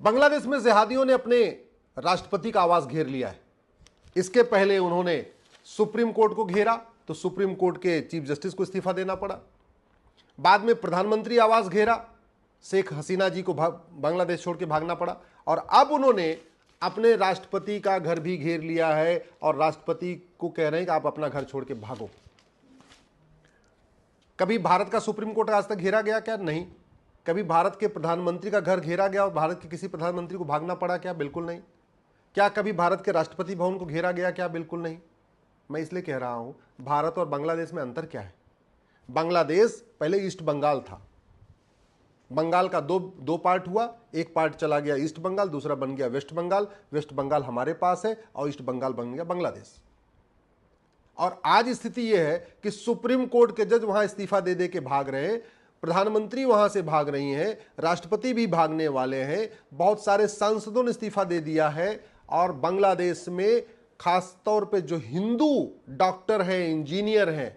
बांग्लादेश में जिहादियों ने अपने राष्ट्रपति का आवास घेर लिया है। इसके पहले उन्होंने सुप्रीम कोर्ट को घेरा तो सुप्रीम कोर्ट के चीफ जस्टिस को इस्तीफा देना पड़ा। बाद में प्रधानमंत्री आवास घेरा, शेख हसीना जी को बांग्लादेश छोड़ के भागना पड़ा। और अब उन्होंने अपने राष्ट्रपति का घर भी घेर लिया है और राष्ट्रपति को कह रहे हैं कि आप अपना घर छोड़ के भागो। कभी भारत का सुप्रीम कोर्ट आज तक घेरा गया क्या? नहीं। कभी भारत के प्रधानमंत्री का घर घेरा गया और भारत के किसी प्रधानमंत्री को भागना पड़ा क्या? बिल्कुल नहीं। क्या कभी भारत के राष्ट्रपति भवन को घेरा गया क्या? बिल्कुल नहीं। मैं इसलिए कह रहा हूं, भारत और बांग्लादेश में अंतर क्या है? बांग्लादेश पहले ईस्ट बंगाल था। बंगाल का दो पार्ट हुआ, एक पार्ट चला गया ईस्ट बंगाल, दूसरा बन गया वेस्ट बंगाल। वेस्ट बंगाल हमारे पास है और ईस्ट बंगाल बन गया बांग्लादेश। और आज स्थिति यह है कि सुप्रीम कोर्ट के जज वहां इस्तीफा दे दे के भाग रहे हैं, प्रधानमंत्री वहां से भाग रही हैं, राष्ट्रपति भी भागने वाले हैं, बहुत सारे सांसदों ने इस्तीफा दे दिया है। और बांग्लादेश में खासतौर पे जो हिंदू डॉक्टर हैं, इंजीनियर हैं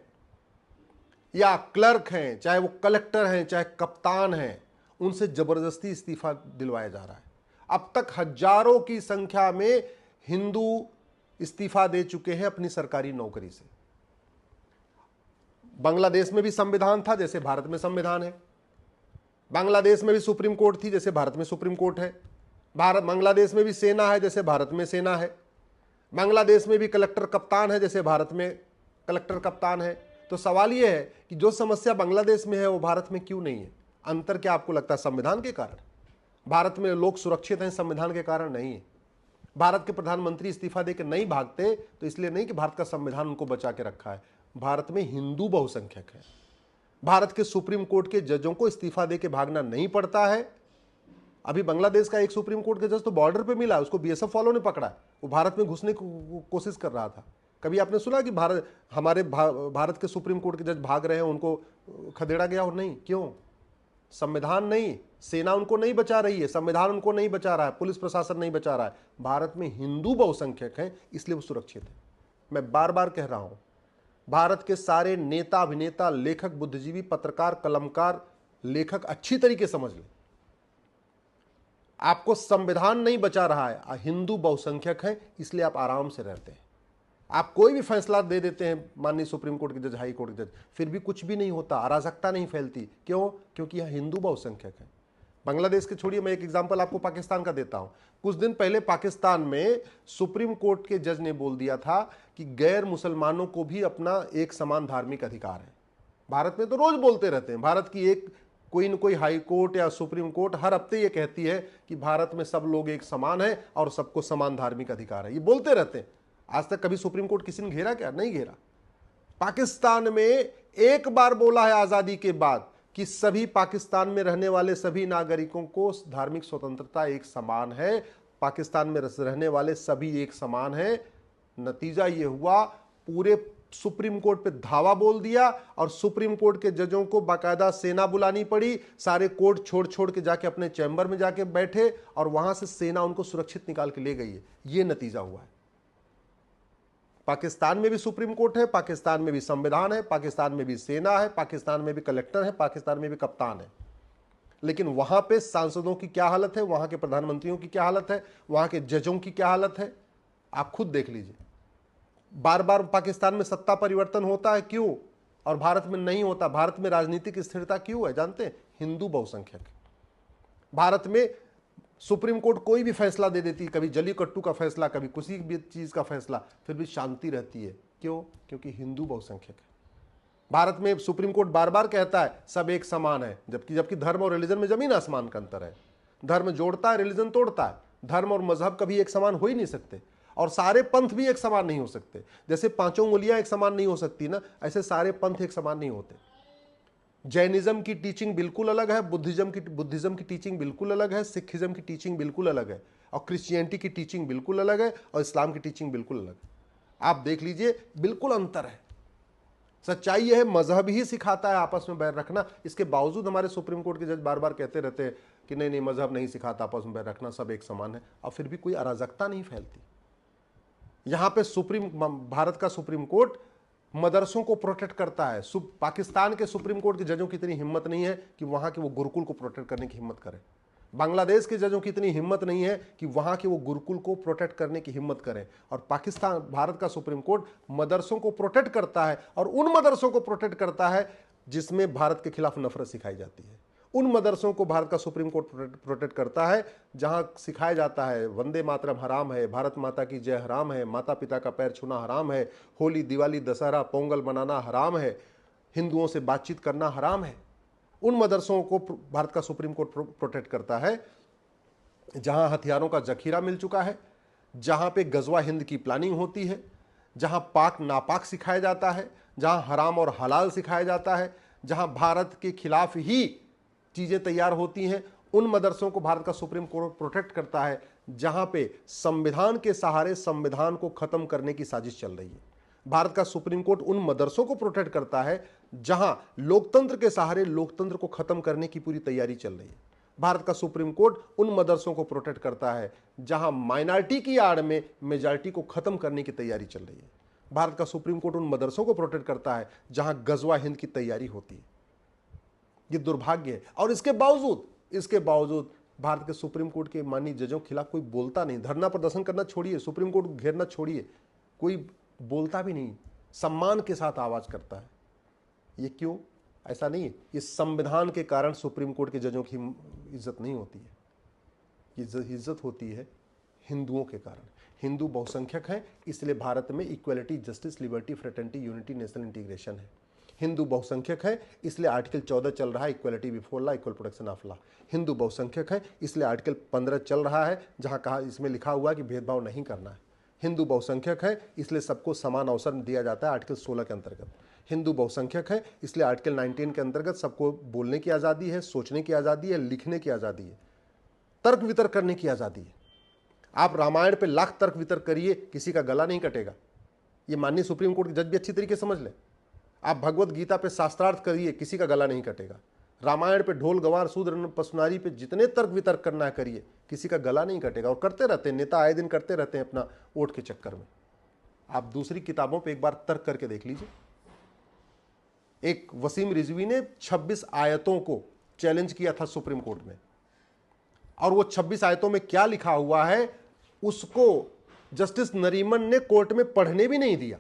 या क्लर्क हैं, चाहे वो कलेक्टर हैं, चाहे कप्तान हैं, उनसे जबरदस्ती इस्तीफा दिलवाया जा रहा है। अब तक हजारों की संख्या में हिंदू इस्तीफा दे चुके हैं अपनी सरकारी नौकरी से। बांग्लादेश में भी संविधान था जैसे भारत में संविधान है, बांग्लादेश में भी सुप्रीम कोर्ट थी जैसे भारत में सुप्रीम कोर्ट है, बांग्लादेश में भी सेना है जैसे भारत में सेना है, बांग्लादेश में भी कलेक्टर कप्तान है जैसे भारत में कलेक्टर कप्तान है। तो सवाल यह है कि जो समस्या बांग्लादेश में है वो भारत में क्यों नहीं है? अंतर क्या आपको लगता है? संविधान के कारण? भारत में लोग सुरक्षित हैं, संविधान के कारण नहीं है। भारत के प्रधानमंत्री इस्तीफा देकर नहीं भागते तो इसलिए नहीं कि भारत का संविधान उनको बचा के रखा है, भारत में हिंदू बहुसंख्यक है। भारत के सुप्रीम कोर्ट के जजों को इस्तीफा देकर भागना नहीं पड़ता है। अभी बांग्लादेश का एक सुप्रीम कोर्ट के जज तो बॉर्डर पे मिला, उसको बीएसएफ वालों ने पकड़ा, वो भारत में घुसने की कोशिश कर रहा था। कभी आपने सुना कि भारत के सुप्रीम कोर्ट के जज भाग रहे हैं, उनको खदेड़ा गया? और नहीं। क्यों? संविधान नहीं, सेना उनको नहीं बचा रही है, संविधान उनको नहीं बचा रहा है, पुलिस प्रशासन नहीं बचा रहा है। भारत में हिंदू बहुसंख्यक हैं इसलिए वो सुरक्षित है। मैं बार बार कह रहा हूं, भारत के सारे नेता, अभिनेता, लेखक, बुद्धिजीवी, पत्रकार, कलमकार, लेखक अच्छी तरीके समझ लें, आपको संविधान नहीं बचा रहा है, हिंदू बहुसंख्यक हैं इसलिए आप आराम से रहते हैं। आप कोई भी फैसला दे देते हैं माननीय सुप्रीम कोर्ट के जज, हाई कोर्ट के जज, फिर भी कुछ भी नहीं होता, अराजकता नहीं फैलती। क्यों? क्योंकि यह हिंदू बहुसंख्यक है। बांग्लादेश के छोड़िए, मैं एक एग्जांपल आपको पाकिस्तान का देता हूं। कुछ दिन पहले पाकिस्तान में सुप्रीम कोर्ट के जज ने बोल दिया था कि गैर मुसलमानों को भी अपना एक समान धार्मिक अधिकार है। भारत में तो रोज बोलते रहते हैं, भारत की एक कोई न कोई हाई कोर्ट या सुप्रीम कोर्ट हर हफ्ते ये कहती है कि भारत में सब लोग एक समान है और सबको समान धार्मिक अधिकार है, ये बोलते रहते हैं। आज तक कभी सुप्रीम कोर्ट किसी ने घेरा क्या? नहीं घेरा। पाकिस्तान में एक बार बोला है आजादी के बाद कि सभी पाकिस्तान में रहने वाले सभी नागरिकों को धार्मिक स्वतंत्रता एक समान है, पाकिस्तान में रहने वाले सभी एक समान है। नतीजा यह हुआ, पूरे सुप्रीम कोर्ट पे धावा बोल दिया और सुप्रीम कोर्ट के जजों को बाकायदा सेना बुलानी पड़ी, सारे कोर्ट छोड़ छोड़ के जाके अपने चैम्बर में जाके बैठे और वहां से सेना उनको सुरक्षित निकाल के ले गई है। यह नतीजा हुआ है। पाकिस्तान में भी सुप्रीम कोर्ट है, पाकिस्तान में भी संविधान है, पाकिस्तान में भी सेना है, पाकिस्तान में भी कलेक्टर है, पाकिस्तान में भी कप्तान है। लेकिन वहां पे सांसदों की क्या हालत है, वहां के प्रधानमंत्रियों की क्या हालत है, वहां के जजों की क्या हालत है, आप खुद देख लीजिए। बार बार पाकिस्तान में सत्ता परिवर्तन होता है, क्यों? और भारत में नहीं होता। भारत में राजनीतिक स्थिरता क्यों है? जानते हैं? हिंदू बहुसंख्यक। भारत में सुप्रीम कोर्ट कोई भी फैसला दे देती, कभी जलीकट्टू का फैसला, कभी किसी भी चीज का फैसला, फिर भी शांति रहती है। क्यों? क्योंकि हिंदू बहुसंख्यक है। भारत में सुप्रीम कोर्ट बार बार कहता है सब एक समान है, जबकि धर्म और रिलीजन में जमीन आसमान का अंतर है। धर्म जोड़ता है, रिलीजन तोड़ता है। धर्म और मजहब कभी एक समान हो ही नहीं सकते, और सारे पंथ भी एक समान नहीं हो सकते। जैसे पांचों उंगलियां एक समान नहीं हो सकती ना, ऐसे सारे पंथ एक समान नहीं होते। जैनिज्म की टीचिंग बिल्कुल अलग है, बुद्धिज्म की टीचिंग बिल्कुल अलग है, सिखिज्म की टीचिंग बिल्कुल अलग है, और क्रिश्चियनिटी की टीचिंग बिल्कुल अलग है, और इस्लाम की टीचिंग बिल्कुल अलग है। आप देख लीजिए, बिल्कुल अंतर है। सच्चाई यह है, मजहब ही सिखाता है आपस में बैर रखना। इसके बावजूद हमारे सुप्रीम कोर्ट के जज बार बार कहते रहते हैं कि नहीं नहीं, मजहब नहीं सिखाता आपस में बैर रखना, सब एक समान है, और फिर भी कोई अराजकता नहीं फैलती। यहां पे भारत का सुप्रीम कोर्ट मदरसों को प्रोटेक्ट करता है। पाकिस्तान के सुप्रीम कोर्ट के जजों की इतनी हिम्मत नहीं है कि वहां के वो गुरुकुल को प्रोटेक्ट करने की हिम्मत करे। बांग्लादेश के जजों की इतनी हिम्मत नहीं है कि वहां के वो गुरुकुल को प्रोटेक्ट करने की हिम्मत करें। और पाकिस्तान, भारत का सुप्रीम कोर्ट मदरसों को प्रोटेक्ट करता है, और उन मदरसों को प्रोटेक्ट करता है जिसमें भारत के खिलाफ नफरत सिखाई जाती है। उन मदरसों को भारत का सुप्रीम कोर्ट प्रोटेक्ट करता है जहां सिखाया जाता है वंदे मातरम हराम है, भारत माता की जय हराम है, माता पिता का पैर छूना हराम है, होली दिवाली दशहरा पोंगल मनाना हराम है, हिंदुओं से बातचीत करना हराम है। उन मदरसों को भारत का सुप्रीम कोर्ट प्रोटेक्ट करता है जहां हथियारों का जखीरा मिल चुका है, जहां पे गजवा हिंद की प्लानिंग होती है, जहां पाक नापाक सिखाया जाता है, जहां हराम और हलाल सिखाया जाता है, जहां भारत के खिलाफ ही चीजें तैयार होती हैं। उन मदरसों को भारत का सुप्रीम कोर्ट प्रोटेक्ट करता है जहां पे संविधान के सहारे संविधान को खत्म करने की साजिश चल रही है। भारत का सुप्रीम कोर्ट उन मदरसों को प्रोटेक्ट करता है जहां लोकतंत्र के सहारे लोकतंत्र को खत्म करने की पूरी तैयारी चल रही है। भारत का सुप्रीम कोर्ट उन मदरसों को प्रोटेक्ट करता है जहां माइनॉरिटी की आड़ में मेजॉरिटी को खत्म करने की तैयारी चल रही है। भारत का सुप्रीम कोर्ट उन मदरसों को प्रोटेक्ट करता है जहां गजवा हिंद की तैयारी होती है। ये दुर्भाग्य है। और इसके बावजूद भारत के सुप्रीम कोर्ट के माननीय जजों के खिलाफ कोई बोलता नहीं। धरना प्रदर्शन करना छोड़िए, सुप्रीम कोर्ट को घेरना छोड़िए, कोई बोलता भी नहीं, सम्मान के साथ आवाज करता है। ये क्यों? ऐसा नहीं है, ये संविधान के कारण सुप्रीम कोर्ट के जजों की इज्जत नहीं होती है, ये इज्जत होती है हिंदुओं के कारण। हिंदू बहुसंख्यक हैं, इसलिए भारत में equality, justice, liberty, fraternity, unity, national integration है। हिंदू बहुसंख्यक है, इसलिए आर्टिकल 14 चल रहा है, equality before law, equal protection of law. Hindu बहुसंख्यक है, इसलिए आर्टिकल 15 चल रहा है, जहां कहा, इसमें लिखा हुआ है कि भेदभाव नहीं करना है। हिंदू बहुसंख्यक है, इसलिए सबको समान अवसर दिया जाता है आर्टिकल 16 के अंतर्गत। हिंदू बहुसंख्यक है, इसलिए आर्टिकल 19 के अंतर्गत सबको बोलने की आज़ादी है, सोचने की आज़ादी है, लिखने की आज़ादी है, तर्क वितर्क करने की आज़ादी है। आप रामायण पे लाख तर्क वितर्क करिए, किसी का गला नहीं कटेगा। ये माननीय सुप्रीम कोर्ट के जज भी अच्छी तरीके समझ ले। आप भगवत गीता पे शास्त्रार्थ करिए, किसी का गला नहीं कटेगा। रामायण पे ढोल गवार शूद्र पशुनारी पे जितने तर्क वितर्क करना है करिए, किसी का गला नहीं कटेगा। और करते रहते हैं, नेता आए दिन करते रहते हैं अपना वोट के चक्कर में। आप दूसरी किताबों पे एक बार तर्क करके देख लीजिए। एक वसीम रिजवी ने 26 आयतों को चैलेंज किया था सुप्रीम कोर्ट में, और वो 26 आयतों में क्या लिखा हुआ है उसको जस्टिस नरीमन ने कोर्ट में पढ़ने भी नहीं दिया।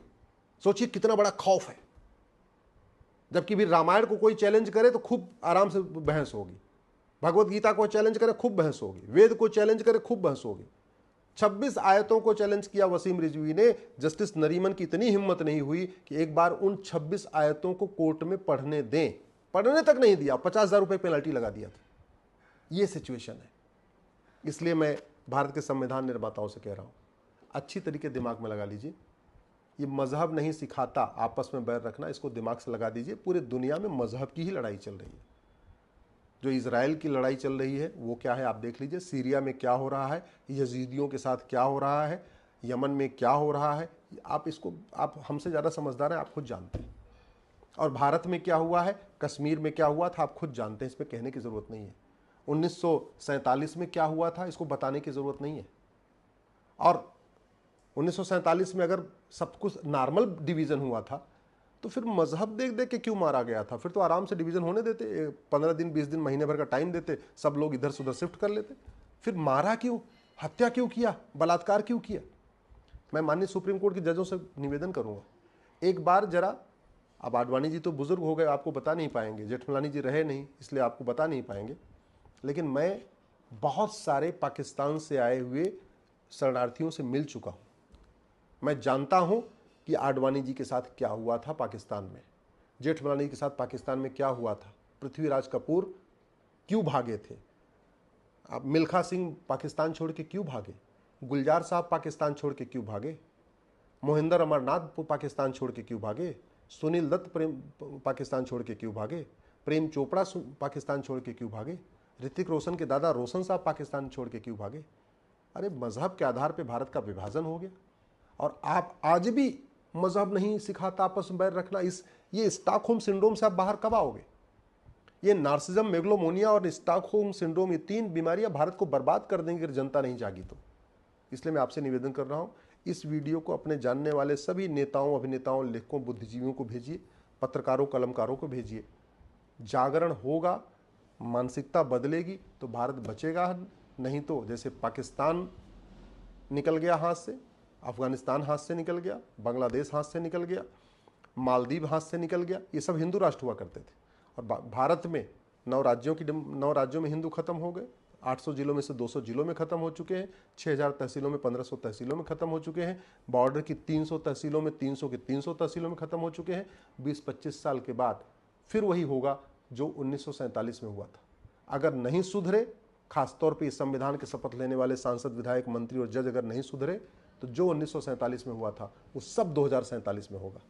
सोचिए कितना बड़ा खौफ है। जबकि भी रामायण को कोई चैलेंज करे तो खूब आराम से बहस होगी, भगवत गीता को चैलेंज करे खूब बहस होगी, वेद को चैलेंज करे खूब बहस होगी। 26 आयतों को चैलेंज किया वसीम रिजवी ने। जस्टिस नरीमन की इतनी हिम्मत नहीं हुई कि एक बार उन 26 आयतों को कोर्ट में पढ़ने दें, पढ़ने तक नहीं दिया, 50,000 रुपए पेनल्टी लगा दिया था। यह सिचुएशन है। इसलिए मैं भारत के संविधान निर्माताओं से कह रहा हूं, अच्छी तरीके दिमाग में लगा लीजिए। ये मजहब नहीं सिखाता आपस में बैर रखना, इसको दिमाग से लगा दीजिए। पूरे दुनिया में मजहब की ही लड़ाई चल रही है। जो इजराइल की लड़ाई चल रही है वो क्या है आप देख लीजिए। सीरिया में क्या हो रहा है, यजीदियों के साथ क्या हो रहा है, यमन में क्या हो रहा है, आप हमसे ज़्यादा समझदार हैं, आप खुद जानते हैं। और भारत में क्या हुआ है, कश्मीर में क्या हुआ था, आप खुद जानते हैं, इसमें कहने की ज़रूरत नहीं है। 1947 में क्या हुआ था, इसको बताने की ज़रूरत नहीं है। और 1947 में अगर सब कुछ नॉर्मल डिवीज़न हुआ था तो फिर मजहब देख देख के क्यों मारा गया था? फिर तो आराम से डिवीज़न होने देते, 15 दिन 20 दिन महीने भर का टाइम देते, सब लोग इधर से उधर शिफ्ट कर लेते। फिर मारा क्यों, हत्या क्यों किया, बलात्कार क्यों किया? मैं माननीय सुप्रीम कोर्ट के जजों से निवेदन करूंगा, एक बार जरा, अब आडवाणी जी तो बुजुर्ग हो गए, आपको बता नहीं पाएंगे, जेठमलानी जी रहे नहीं इसलिए आपको बता नहीं पाएंगे, लेकिन मैं बहुत सारे पाकिस्तान से आए हुए शरणार्थियों से मिल चुका हूँ। मैं जानता हूं कि आडवाणी जी के साथ क्या हुआ था पाकिस्तान में, जेठमलानी के साथ पाकिस्तान में क्या हुआ था, पृथ्वीराज कपूर क्यों भागे थे, अब मिल्खा सिंह पाकिस्तान छोड़ के क्यों भागे, गुलजार साहब पाकिस्तान छोड़ के क्यों भागे, मोहिंदर अमरनाथ पाकिस्तान छोड़ के क्यों भागे, सुनील दत्त पाकिस्तान छोड़ के क्यों भागे, प्रेम चोपड़ा पाकिस्तान छोड़ के क्यों भागे, ऋतिक रोशन के दादा रोशन साहब पाकिस्तान छोड़ के क्यों भागे? अरे मजहब के आधार पर भारत का विभाजन हो गया और आप आज भी मजहब नहीं सिखाता आपस में बैर रखना। ये स्टॉकहोम सिंड्रोम से आप बाहर कब आओगे? ये नार्सिज्म, मेगलोमोनिया और स्टॉकहोम सिंड्रोम, ये 3 बीमारियां भारत को बर्बाद कर देंगी अगर जनता नहीं जागी तो। इसलिए मैं आपसे निवेदन कर रहा हूं, इस वीडियो को अपने जानने वाले सभी नेताओं, अभिनेताओं, लेखकों, बुद्धिजीवियों को भेजिए, पत्रकारों, कलमकारों को भेजिए। जागरण होगा मानसिकता बदलेगी तो भारत बचेगा, नहीं तो जैसे पाकिस्तान निकल गया हाथ से, अफगानिस्तान हाथ से निकल गया, बांग्लादेश हाथ से निकल गया, मालदीव हाथ से निकल गया, ये सब हिंदू राष्ट्र हुआ करते थे। और भारत में 9 राज्यों में हिंदू खत्म हो गए, 800 जिलों में से 200 जिलों में खत्म हो चुके हैं, 6000 तहसीलों में 1500 तहसीलों में खत्म हो चुके हैं, बॉर्डर की 300 तहसीलों में 300 की 300 तहसीलों में खत्म हो चुके हैं। 20-25 साल के बाद फिर वही होगा जो 1947 में हुआ था। अगर नहीं सुधरे, खासतौर पर इस संविधान के शपथ लेने वाले सांसद, विधायक, मंत्री और जज अगर नहीं सुधरे, तो जो 1947 में हुआ था वो सब 2047 में होगा।